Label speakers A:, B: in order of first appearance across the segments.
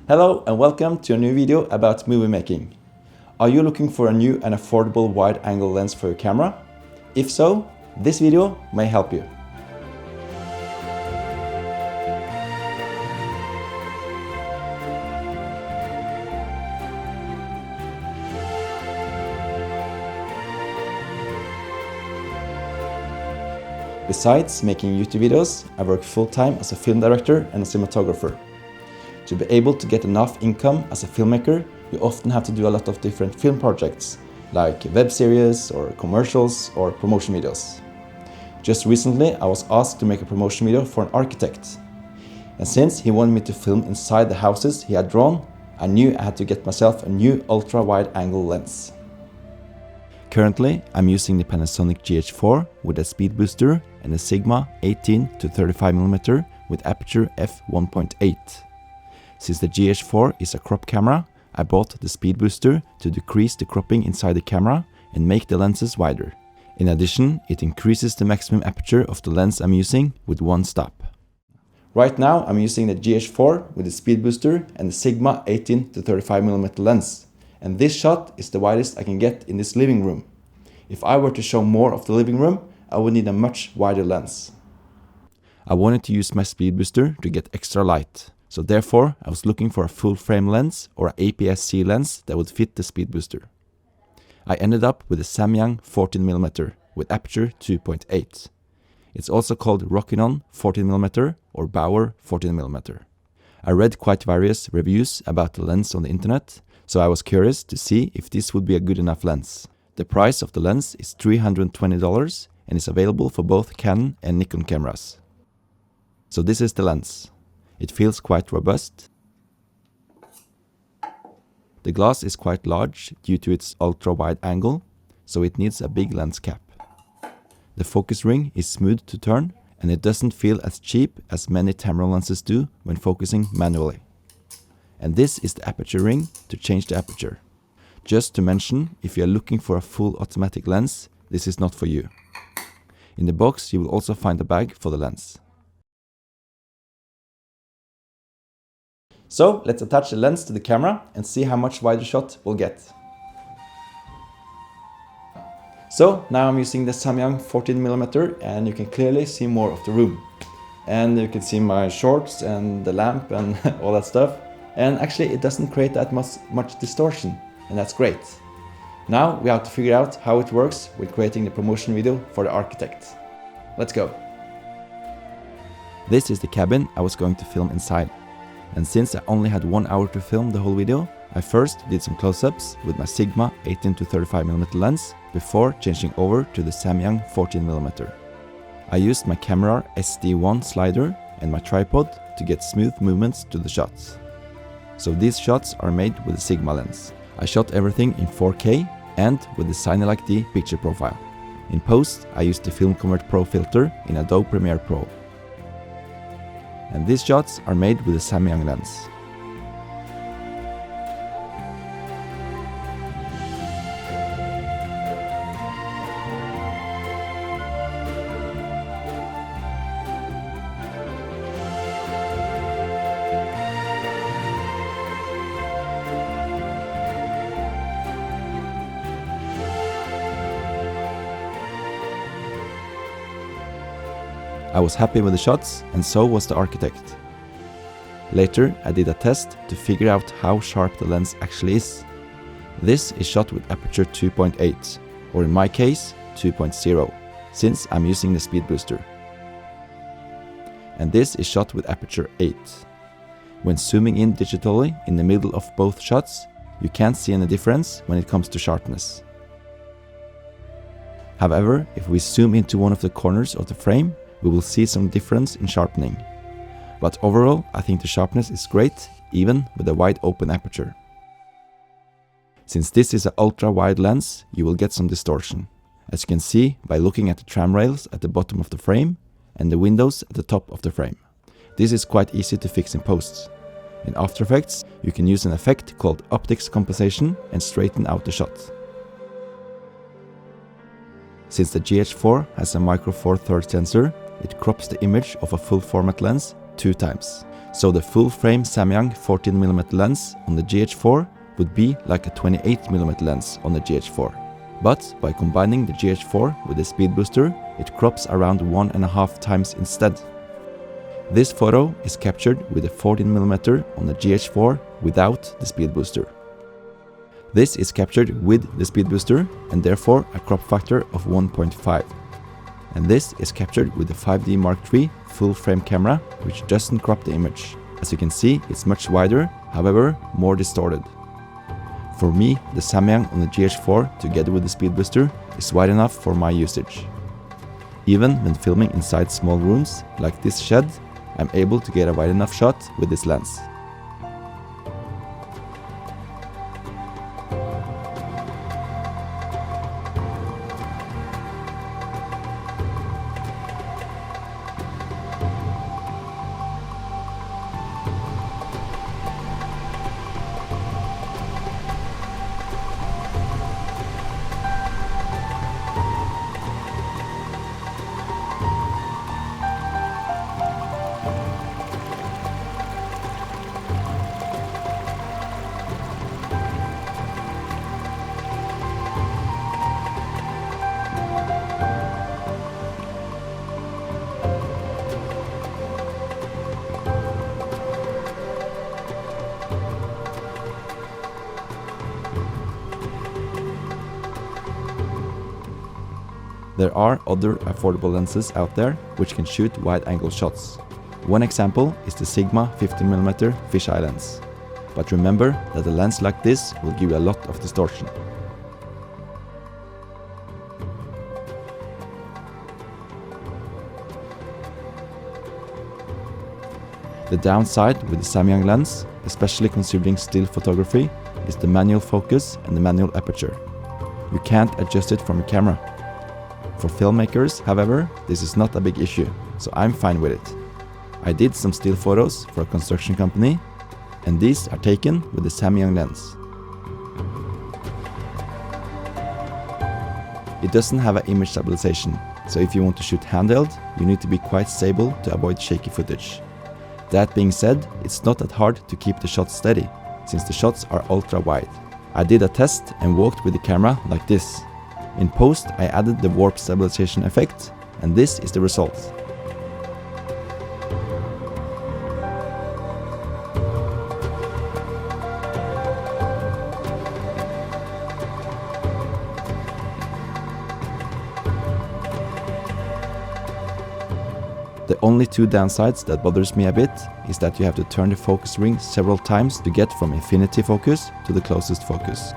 A: Hello and welcome to a new video about movie making. Are you looking for a new and affordable wide-angle lens for your camera? If so, this video may help you. Besides making YouTube videos, I work full-time as a film director and a cinematographer. To be able to get enough income as a filmmaker, you often have to do a lot of different film projects, like web series or commercials or promotion videos. Just recently, I was asked to make a promotion video for an architect. And since he wanted me to film inside the houses he had drawn, I knew I had to get myself a new ultra-wide-angle lens. Currently, I'm using the Panasonic Gh4 with a Speedbooster and a Sigma 18-35mm with Aperture F2.8. Since the Gh4 is a crop camera, I bought the Speedbooster to decrease the cropping inside the camera and make the lenses wider. In addition, it increases the maximum aperture of the lens I'm using with one stop. Right now I'm using the Gh4 with the Speedbooster and the Sigma 18-35mm lens. And this shot is the widest I can get in this living room. If I were to show more of the living room, I would need a much wider lens. I wanted to use my Speedbooster to get extra light, so therefore I was looking for a full frame lens or an APS-C lens that would fit the Speedbooster. I ended up with a Samyang 14mm with Aperture 2.8. It's also called Rokinon 14mm or Bauer 14mm. I read quite various reviews about the lens on the internet, so I was curious to see if this would be a good enough lens. The price of the lens is $320 and is available for both Canon and Nikon cameras. So this is the lens. It feels quite robust. The glass is quite large due to its ultra-wide angle, so it needs a big lens cap. The focus ring is smooth to turn and it doesn't feel as cheap as many Tamron lenses do when focusing manually. And this is the aperture ring to change the aperture. Just to mention, if you are looking for a full automatic lens, this is not for you. In the box you will also find a bag for the lens. So let's attach the lens to the camera and see how much wider shot we'll get. So now I'm using the Samyang 14mm and you can clearly see more of the room. And you can see my shorts and the lamp and all that stuff. And actually it doesn't create that much distortion, and that's great. Now we have to figure out how it works with creating the promotion video for the architect. Let's go. This is the cabin I was going to film inside. And since I only had 1 hour to film the whole video, I first did some close-ups with my Sigma 18-35mm lens before changing over to the Samyang 14mm. I used my camera SD1 slider and my tripod to get smooth movements to the shots. So these shots are made with a Sigma lens. I shot everything in 4K and with the Cine-like D picture profile. In post, I used the Film Convert Pro filter in Adobe Premiere Pro. And these shots are made with a Samyang lens. I was happy with the shots, and so was the architect. Later, I did a test to figure out how sharp the lens actually is. This is shot with Aperture 2.8, or in my case, 2.0, since I'm using the Speedbooster. And this is shot with Aperture 8. When zooming in digitally in the middle of both shots, you can't see any difference when it comes to sharpness. However, if we zoom into one of the corners of the frame, we will see some difference in sharpening. But overall, I think the sharpness is great, even with a wide open aperture. Since this is an ultra-wide lens, you will get some distortion, as you can see by looking at the tram rails at the bottom of the frame and the windows at the top of the frame. This is quite easy to fix in post. In After Effects, you can use an effect called optics compensation and straighten out the shot. Since the Gh4 has a micro four thirds sensor, it crops the image of a full format lens 2 times. So the full frame Samyang 14mm lens on the Gh4 would be like a 28mm lens on the Gh4. But by combining the Gh4 with the Speedbooster, it crops around 1.5 times instead. This photo is captured with a 14mm on the Gh4 without the Speedbooster. This is captured with the Speedbooster and therefore a crop factor of 1.5. And this is captured with the 5D Mark III full frame camera, which doesn't crop the image. As you can see, it's much wider, however more distorted. For me, the Samyang on the Gh4 together with the Speedbooster is wide enough for my usage. Even when filming inside small rooms, like this shed, I'm able to get a wide enough shot with this lens. There are other affordable lenses out there which can shoot wide-angle shots. One example is the Sigma 15mm fisheye lens. But remember that a lens like this will give you a lot of distortion. The downside with the Samyang lens, especially considering still photography, is the manual focus and the manual aperture. You can't adjust it from your camera. For filmmakers, however, this is not a big issue, so I'm fine with it. I did some still photos for a construction company, and these are taken with the Samyang lens. It doesn't have an image stabilization, so if you want to shoot handheld, you need to be quite stable to avoid shaky footage. That being said, it's not that hard to keep the shots steady, since the shots are ultra wide. I did a test and walked with the camera like this. In post, I added the warp stabilization effect, and this is the result. The only 2 downsides that bothers me a bit is that you have to turn the focus ring several times to get from infinity focus to the closest focus.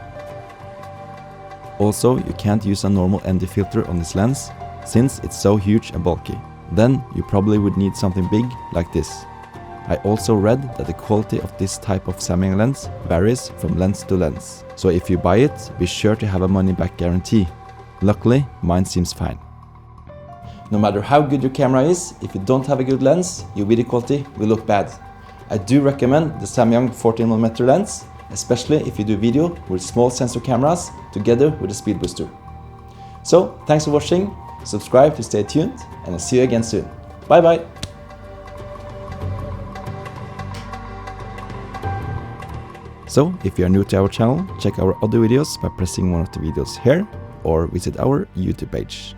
A: Also, you can't use a normal ND filter on this lens, since it's so huge and bulky. Then you probably would need something big like this. I also read that the quality of this type of Samyang lens varies from lens to lens. So if you buy it, be sure to have a money back guarantee. Luckily, mine seems fine. No matter how good your camera is, if you don't have a good lens, your video quality will look bad. I do recommend the Samyang 14mm lens, especially if you do video with small sensor cameras together with a Speedbooster. So, thanks for watching, subscribe to stay tuned, and I'll see you again soon. Bye bye! So, if you are new to our channel, check our other videos by pressing one of the videos here, or visit our YouTube page.